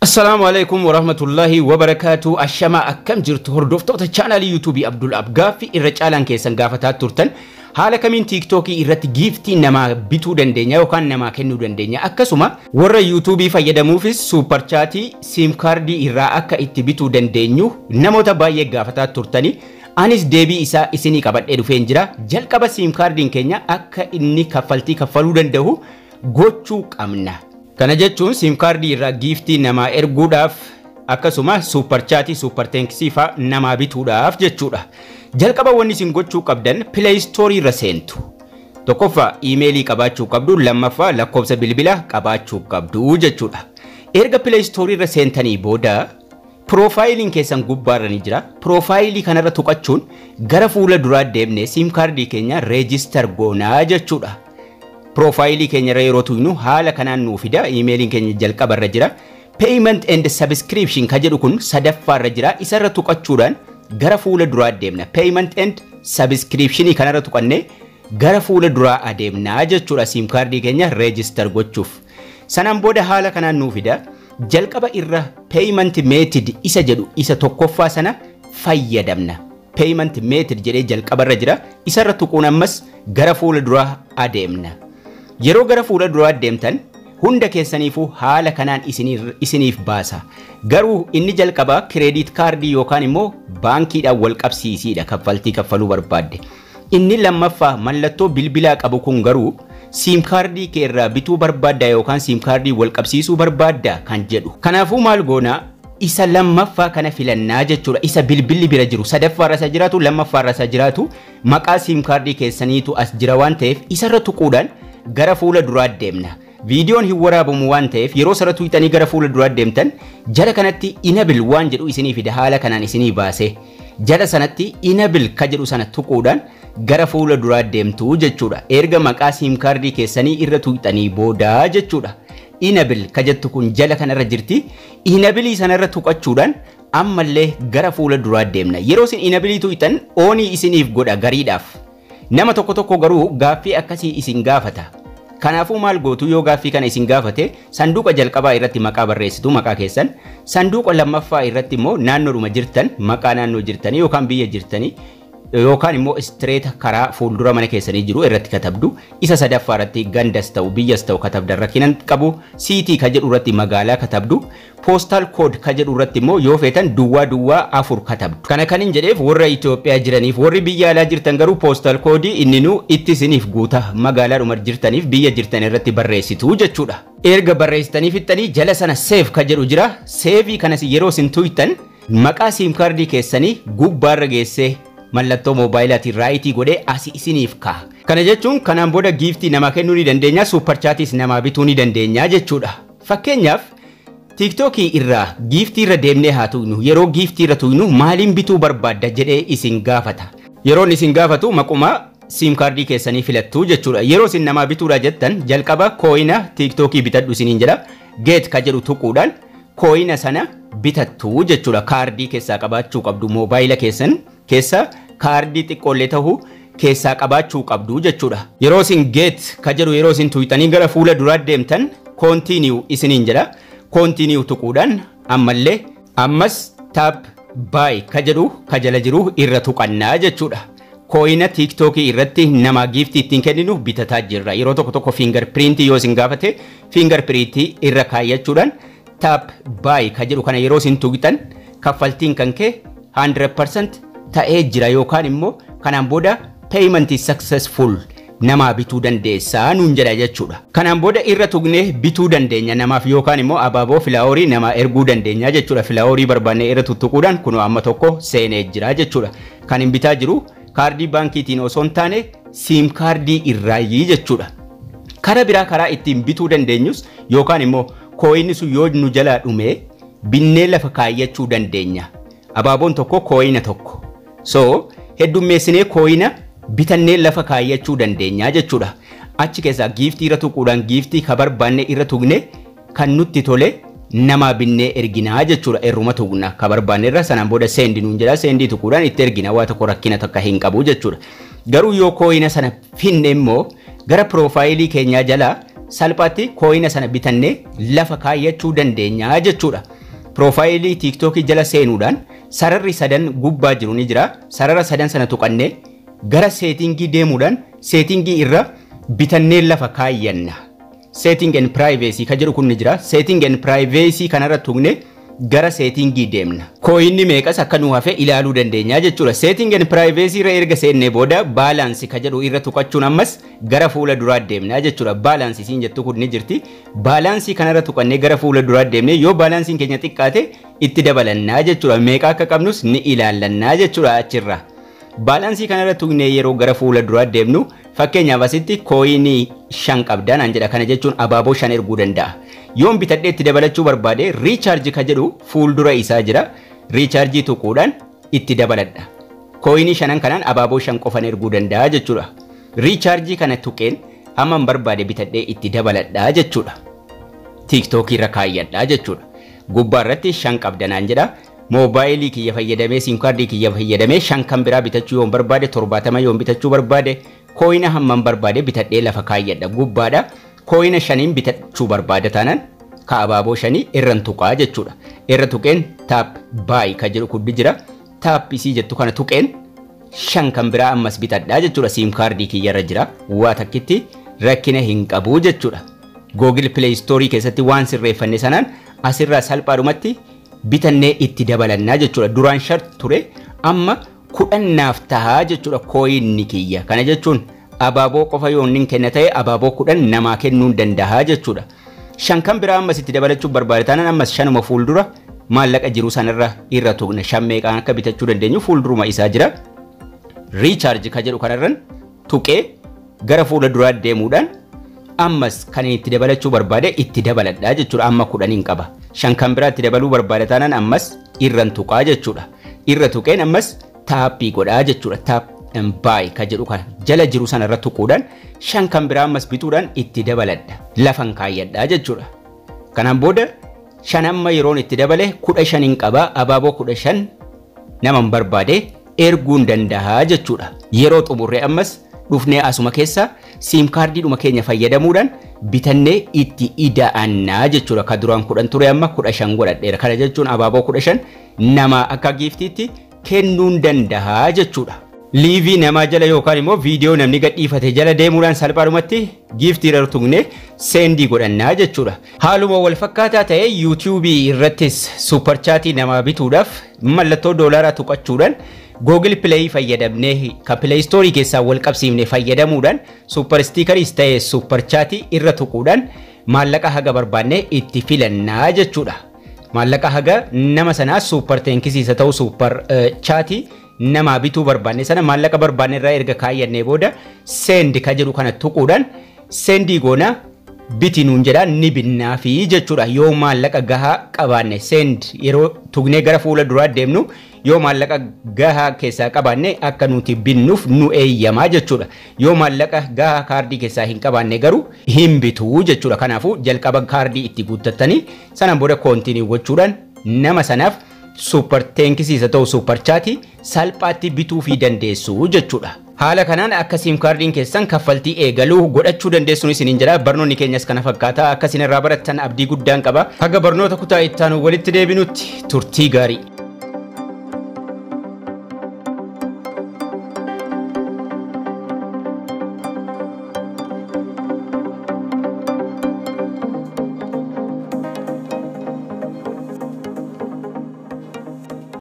Assalamu alaikum warahmatullahi wabarakatuh. Ashama akkam jirtu hordoftoota channel YouTube Abdul Abgaafi irra caalan keessan gaafataa turtan haala kamiin TikTok irratti giftii nama bituu dandeenya yookaan nama kennuu dandeenya akkasuma warra YouTube fayyadamuufis super chat sim card irraa akka itti bituu dandeenyu namoota baay'ee gaafataa turtani anis deebii isaa isinii qabadhee dhufeen jira. Jalqaba sim cardin keenya akka inni kaffaltii kaffaluu danda'u gochuu qabna. Kana jechuun sim card irraa giftii nama erguudhaaf akkasuma super chat super thanks fa nama bituudhaaf jechuudha. Jalqaba wanni isin gochuu qabdan Play Store irra seentu. Tokkoffaa emailii qabaachuu qabdu, lammaffaa lakkoofsa bilbilaa qabaachuu qabdu jechuudha. Erga Play Store irra seentanii booda profiling keessan gubbaarra ni jira. Profilii kanarra tuqachuun gara fuula duraa deemnee sim card keenya register goonaa jechuudha. Profilii keenya yeroo tuynu haala kanaan nuu fida. Emailiin keenya jalqabarra jira. Payment and subscription ka jedhu kun sadaffaarra jira. Isarra tuqachuudhaan gara fuula duraa deemna. Payment and subscription kanarra tuqannee gara fuula duraa adeemna jechuudha sim card keenya register gochuuf. Sanaan booda haala kanaan nuu fida. Jalqaba irra payment method isa jedhu isa tokkoffaa sana fayyadamna. Payment method jedhee jalqabarra jira. Isarra tuquun ammas gara fuula duraa adeemna. Yeroo gara fuula duraa deemtan hunda keessaniifuu haala kanaan isiniif baasa. Garuu inni jalqaba credit card yookaan immoo baankiidhaan wal qabsiisiidha kaffaltii kaffaluu barbaadde. Inni lammaffaa mallattoo bilbilaa qabu kun garuu sim card kee irraa bituu barbaadda yookaan sim card wal qabsiisuu barbaadda kan jedhu. Kanaafuu maal goona isa lammaffaa kana filannaa jechuudha. Isa bilbilli bira jiru sadaffaarra isa jiraatu lammaffaarra isa jiraatu maqaa sim card keessaniitu as jira waan ta'eef isarra tuquudhaan gara fuula duraa deemna. Viidiyoon hin waraabamu waan ta'eef yeroo sarara tuqxanii gara fuula duraa deemtan jala kanatti enable waan jedhu isinii fida haala kanaan isinii baase. Jala sanatti enable ka jedhu sana tuquudhaan gara fuula duraa deemtu jechuudha. Erga maqaa sim card keessanii irra tuqxanii booda jechuudha. Enable ka jettu kun jala kanarra jirti. Enable sanarra tuqachuudhaan ammallee gara fuula duraa deemna. Yeroo isin enable tuqxan onii isiniif godha gariidhaaf. Nama tokko garuu gaaffii akkasii isin gaafata. Kanaafuu maal gootu yoo gaaffii kana isin gaafate sanduuqa jalqabaa irratti maqaa barreessitu maqaa keessan, sanduuqa lammaffaa irratti immoo naannoodhuma jirtan maqaa naannoo jirtanii yookaan biyya jirtanii yookaan immoo straight karaa fuuldura mana keessanii jiru irratti katabdu. Isa sadaffaa irratti gandas ta'u biyyas ta'u katabdan rakkinan qabu. City ka jedhu irratti magaalaa katabdu. Postal code ka jedhu irratti immoo yoo feetan duwwaa 4 katabdu. Kana kanin jedheef warra Itoophiyaa jiraniif warri biyya alaa jirtan garuu postal code inninu itti isiniif guuta magaalaadhuma jirtaniif biyya jirtan irratti barreessitu jechuudha. Erga barreessitanii fixxanii jala sana save ka jedhu jira. Save kanas yeroo isin tuqxan maqaa sim card keessanii gubbaarra geessee mallattoo mobaayilaatiin raayitii godhee asii isiniif ka'a. Kana jechuun kanaan booda giftii nama kennuu ni dandeenya, super chatis nama bituu ni dandeenya jechuudha. Fakkeenyaaf TikTok irraa giftii irra deemnee haa tuqnu. Yeroo giftii irra tuqnu maaliin bituu barbaadda jedhee isin gaafata. Yeroon isin gaafatu maquma sim card keessanii filattu jechuudha. Yeroo isin nama bituudha jettan jalqaba kooyina TikTok bitadhu isiniin jedha. Get ka jedhu tuquudhaan kooyina sana bitattu jechuudha. Kaardii keessaa qabaachuu qabdu mobaayila keessan keessa kaardii xiqqoollee ta'uu keessaa qabaachuu qabdu jechuudha. Yeroo isin get ka jedhu yeroo isin tuqxanii gara fuula duraa deemtan continue isiniin jedha. Continue tuquudhaan ammas tap buy ka jedhu ka jala jiru irra tuqannaa jechuudha. Kooyina TikTok irratti nama giftii ittiin kenninu bitataa jirra. Yeroo tokko fingerprint yoo isin gaafate fingerprint irra kaayyachuudhaan tap buy ka jedhu kana yeroo isin tuqxan kaffaltiin kan kee 100% ta'ee jira yookaan immoo kanaan booda payment is successful nama bituu dandeessaa nuun jedha jechuudha. Kanaan booda irra tuqnee bituu dandeenya namaaf yookaan immoo abaaboo filaaworii nama erguu dandeenya jechuudha. Filaaworii barbaannee irra tuttuquudhaan kunoo amma tokko seenee jira jechuudha. Kan hin bitaa jiru kaardii baankiitiin osoo hin taane sim kaardii irraayyii jechuudha. Karaa biraa karaa ittiin bituu dandeenyus yookaan immoo kooyinni sun yoo nu jalaa dhume binnee lafa kaayyachuu dandeenya. Abaaboon tokko kooyina tokko. So heddummeessinee kooyina bitannee lafa kaayyachuu dandeenya jechuudha. Achi keessaa giftii irra tuquudhaan giftii ka barbaanne irra tuqne kan nutti tole nama binnee erginaa jechuudha. Erruma tuqna ka barbaanne irra sanaan booda seendi nuun jedha. Seendi tuquudhaan itti ergina waa tokko rakkina takka hin qabu jechuudha. Garuu yoo kooyina sana finne immoo gara profaayilii keenyaa jalaa salphaatti kooyina sana bitannee lafa kaayyachuu dandeenya jechuudha. Profaayilii TikTok jala seenuudhaan sararri sadan gubbaa jiru ni jira. Sarara sadan sana tuqannee gara seetingii deemuudhaan seetingii irra bitannee lafa kaayyanna. Setting and privacy ka jedhu kun ni jira. Setting and privacy kanarra tuqnee gara seetingii deemna. Kooyinni meeqas akka nu hafe ilaaluu dandeenya jechuudha. Setting and privacy irra erga seennee booda balance ka jedhu irra tuqachuun ammas gara fuula duraa deemna jechuudha. Balance isiin jettu kun ni jirti. Balance kanarra tuqannee gara fuula duraa deemnee yoo balansiin keenya xiqqaate itti dabalannaa jechuudha. Meeqa akka qabnus ni ilaallannaa jechuudha achirra. Balance kanarra tuqnee yeroo gara fuula duraa deemnu fakkeenyaaf asitti kooyinii 5 qabdan an jedha. Kana jechuun abaaboo 5 erguu danda'a. Yoon bitadhee itti dabalachuu barbaade recharge ka jedhu fuuldura isaa jira. Recharge tuquudhaan itti dabaladha. Kooyinii 5 kanaan abaaboo 5 qofan erguu danda'a jechuudha. Recharge kana tuqeen hamma barbaade bitadhee itti dabaladha jechuudha. TikTok irra kaayyadha jechuudha. Gubbaa irratti 5 qabdanaan jedha. Mobaayilii kiyya fayyadamee sim kaardii kiyya fayyadamee 5 kan biraa bitachuu yoon barbaade 70 yoon bitachuu barbaade kooyina hamma barbaade bitadhee lafa kaayyadha gubbaadha. Kooyina 5 bitachuu barbaada taanaan ka abaaboo 5 irran tuqaa jechuudha. Irra tuqeen tap buy ka jedhu kun jira. Tap isii jettu kana tuqeen 5 kan biraa ammas bitadhaa jechuudha. Sim kaardii kiyya irra jira. Waa takkitti rakkina hin qabu jechuudha. Google Play Store keessatti waan sirreeffanne sanaan asirraa salphaadhumatti bitannee itti dabalannaa jechuudha. Duraan shart ture amma 10 naaf tahaa jechuudha kooyinni kiyya. Kana jechuun abaaboo qofa yoon nin kenna ta'e abaaboo 10 namaa kennuu danda'a jechuudha. 5 kan biraa ammas itti dabalachuu barbaade taanaan ammas 5 fuuldura maallaqa jiru sanarra irra tuqna. 5 meeqaan akka bitachuu dandeenyu fuulduruma isaa jira. Recharge ka jedhu kanarran tuqee gara fuula duraa deemuudhaan ammas kan itti dabalachuu barbaade itti dabaladha jechuudha. Amma 10 qaba. 5 kan biraa itti dabaluu barbaade taanaan ammas irran tuqaa jechuudha. Irra tuqeen ammas taappii godhaa jechuudha. Taap buy ka jedhu kana jala jiru sanarra tuquudhaan 5 kan biraa ammas bituudhaan itti dabaladha. Lafan kaayyadha jechuudha. Kanaan booda 5 amma yeroon itti dabale 15 qaba. Abaaboo 15 naman barbaade erguun danda'a jechuudha. Yeroo xumurree ammas dhufnee asuma keessa sim kaardii dhuma keenya fayyadamuudhaan bitannee itti ida'annaa jechuudha. Ka duraan 10 ture amma 15 godhadheera. Kana jechuun abaaboo 15 nama akka giiftiitti kennuun danda'a jechuudha. Liivii namaa jala yookaan immoo viidiyoo namni gadhiifate jala deemuudhaan salphaadhumatti giiftii irra tuqnee seendii godhannaa jechuudha. Haaluma wal fakkaataa ta'e YouTube irrattis super chat namaa bituudhaaf mallattoo doolaaraa tuqachuudhaan Google Play fayyadamnee ka Play Store keessaa wal qabsiifnee fayyadamuudhaan super stickers ta'e super chat irra tuquudhaan maallaqa haga barbaanne itti filannaa jechuudha. Maallaqa haga nama sanaa super tenkisiisa ta'u super chat nama bituu barbaanne sana maallaqa barbaanne irraa erga kaayyannee booda send ka jedhu kana tuquudhaan sendii goona biti nuun jedhaan ni binnaa fi jechuudha. Yoo maallaqa gahaa qabaanne send yeroo tuqnee gara fuula duraa deemnu yoo maallaqa gahaa keessaa qabaanne akka nuti binnuuf nu eeyyamaa jechuudha. Yoo maallaqa gahaa kaardii keessaa hin qabaanne garuu hin bituu jechuudha. Kanaafuu jalqaba kaardii itti guuttattanii sanaan booda koontinii gochuudhaan nama sanaaf super tenkisiisa ta'u super chat salphaatti bituu fi dandeessu jechuudha. Haala kanaan akka sim kaardiin keessan kaffaltii eegaluu godhachuu dandeessuun isiniin jedha. Barnoonni keenyas kana fakkaata. Akka isin irraa barattan abdii guddaan qaba. Haga barnoota kutaa itti aanu walitti deebinutti turtii gaarii.